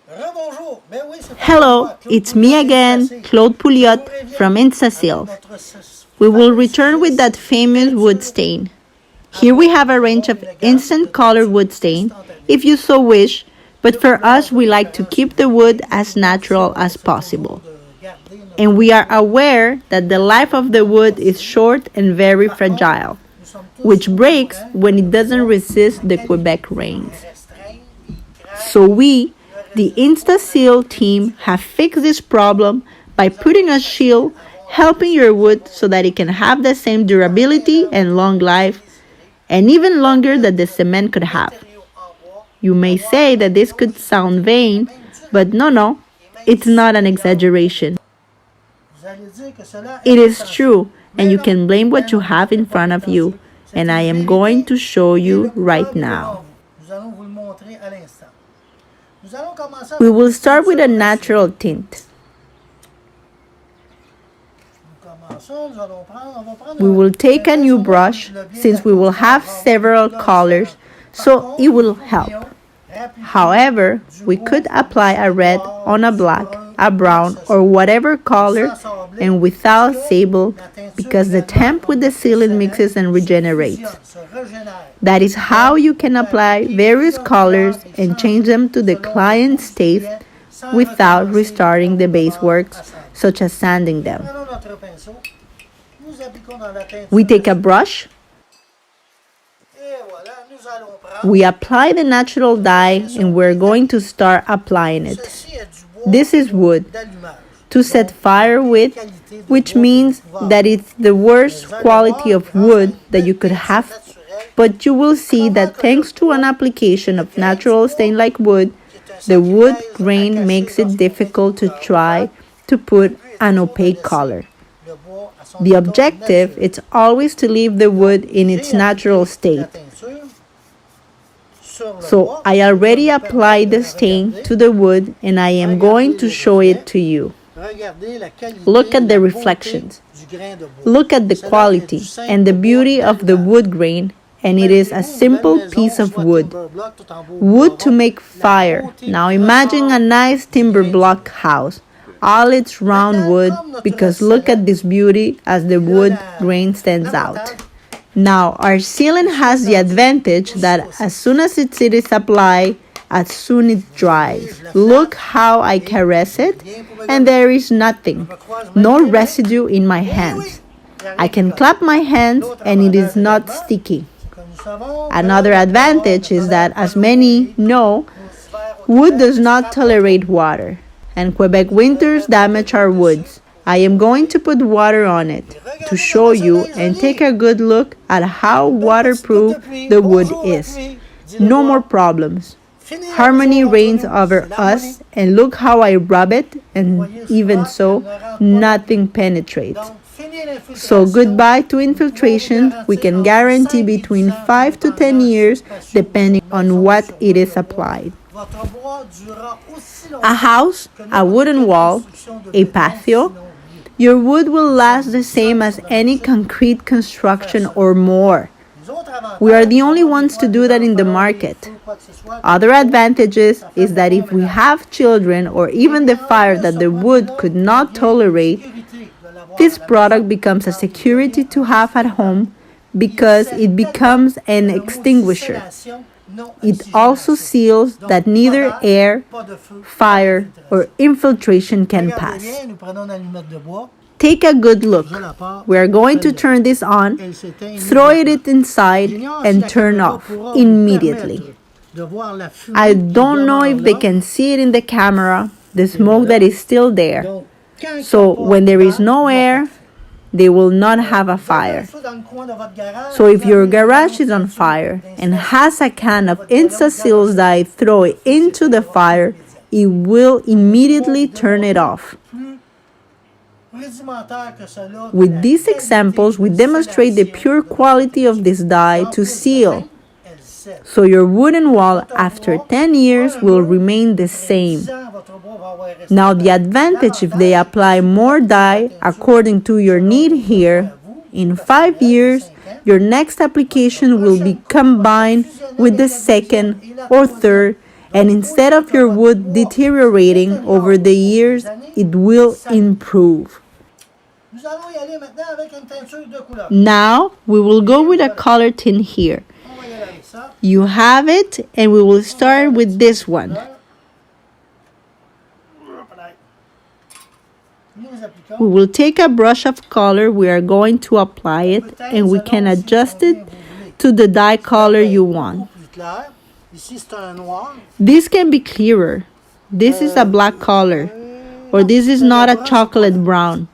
Hello, it's me again, Claude Pouliot from Instaseals. We will return with that famous wood stain. Here we have a range of instant color wood stain, if you so wish, but for us we like to keep the wood as natural as possible. And we are aware that the life of the wood is short and very fragile, which breaks when it doesn't resist the Quebec rains. So we, the Instaseal team, have fixed this problem by putting a shield helping your wood so that it can have the same durability and long life, and even longer than the cement could have. You may say that this could sound vain, but no, it's not an exaggeration. It is true, and you can blame what you have in front of you, and I am going to show you right now. We will start with a natural tint. We will take a new brush since we will have several colors, so it will help. However, we could apply a red on a black, a brown, or whatever color, and without sable, because the temp with the sealant mixes and regenerates. That is how you can apply various colors and change them to the client's taste without restarting the base works, such as sanding them. We take a brush, we apply the natural dye, and we're going to start applying it. This is wood to set fire with, which means that it's the worst quality of wood that you could have, but you will see that thanks to an application of natural stain like wood, the wood grain makes it difficult to try to put an opaque color. The objective is always to leave the wood in its natural state. So I already applied the stain to the wood and I am going to show it to you. Look at the reflections. Look at the quality and the beauty of the wood grain, and it is a simple piece of wood. Wood to make fire. Now imagine a nice timber block house. All it's round wood, because look at this beauty as the wood grain stands out. Now, our sealant has the advantage that as soon as it is applied, as soon it dries. Look how I caress it, and there is nothing, no residue in my hands. I can clap my hands and it is not sticky. Another advantage is that, as many know, wood does not tolerate water, and Quebec winters damage our woods. I am going to put water on it to show you and take a good look at how waterproof the wood is. No more problems. Harmony reigns over us, and look how I rub it, and even so, nothing penetrates. So goodbye to infiltration. We can guarantee between 5 to 10 years depending on what it is applied. A house, a wooden wall, a patio, your wood will last the same as any concrete construction or more. We are the only ones to do that in the market. Other advantages is that if we have children or even the fire that the wood could not tolerate, this product becomes a security to have at home because it becomes an extinguisher. It also seals that neither air, fire, or infiltration can pass. Take a good look. We are going to turn this on, throw it inside, and turn off immediately. I don't know if they can see it in the camera, the smoke that is still there. So when there is no air, they will not have a fire. So if your garage is on fire and has a can of Instaseals dye, throw it into the fire, it will immediately turn it off. With these examples, we demonstrate the pure quality of this dye to seal. So your wooden wall after 10 years will remain the same. Now the advantage if they apply more dye according to your need here, in 5 years, your next application will be combined with the second or third, And instead of your wood deteriorating over the years, it will improve. Now, we will go with a color tint here. You have it, and we will start with this one. We will take a brush of color, we are going to apply it, and we can adjust it to the dye color you want. This can be clearer. This is a black color, or this is not a chocolate brown.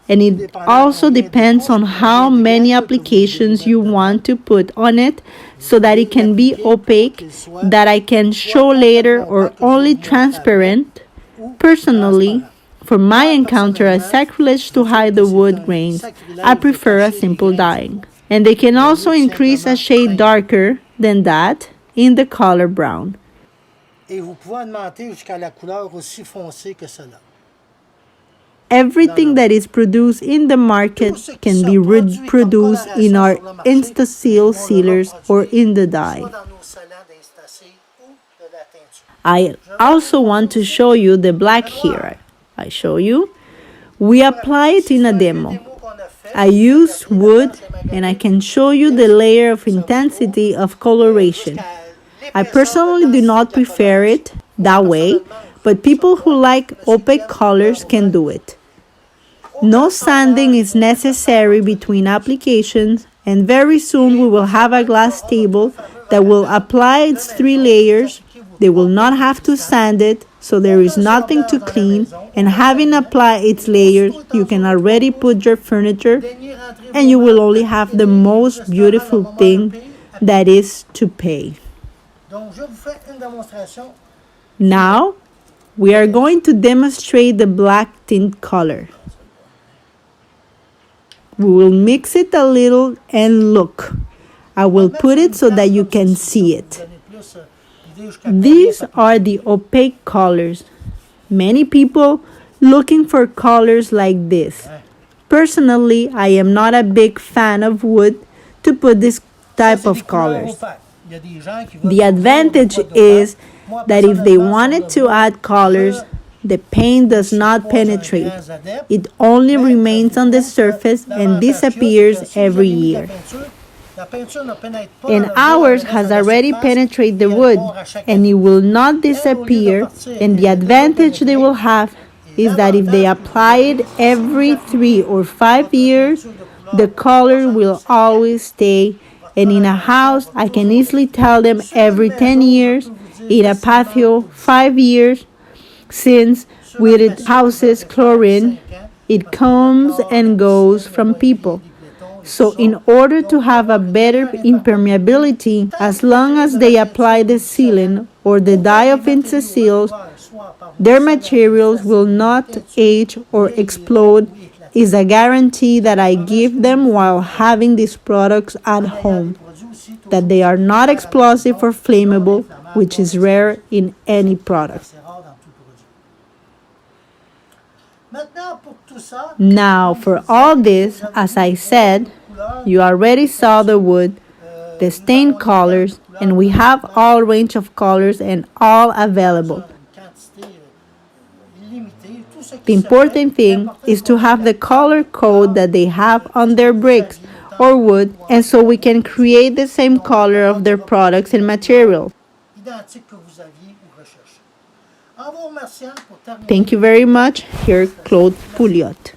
And it also depends on how many applications you want to put on it so that it can be opaque, that I can show later, or only transparent. Personally, for my encounter as sacrilege to hide the wood grains, I prefer a simple dyeing. And they can also increase a shade darker than that in the color brown. Everything that is produced in the market can be reproduced in our Instaseals sealers or in the dye. I also want to show you the black here. I show you. We apply it in a demo. I use wood and I can show you the layer of intensity of coloration. I personally do not prefer it that way, but people who like opaque colors can do it. No sanding is necessary between applications, and very soon we will have a glass table that will apply its 3 layers. They will not have to sand it, so there is nothing to clean, and having applied its layers, you can already put your furniture, and you will only have the most beautiful thing, that is to pay. Now, we are going to demonstrate the black tint color. We will mix it a little and look. I will put it so that you can see it. These are the opaque colors. Many people looking for colors like this. Personally, I am not a big fan of wood to put this type of colors. The advantage is that if they wanted to add colors, the paint does not penetrate. It only remains on the surface and disappears every year. And ours has already penetrated the wood, and it will not disappear. And the advantage they will have is that if they apply it every 3 or 5 years, the color will always stay. And in a house, I can easily tell them every 10 years, in a patio, 5 years, since with it houses chlorine, it comes and goes from people. So in order to have a better impermeability, as long as they apply the sealant or the dye of Instaseals, their materials will not age or explode, is a guarantee that I give them while having these products at home, that they are not explosive or flammable, which is rare in any product. Now, for all this, as I said, you already saw the wood, the stained colors, and we have all range of colors and all available. The important thing is to have the color code that they have on their bricks or wood, and so we can create the same color of their products and material. Thank you very much. Here, Claude Pouliot.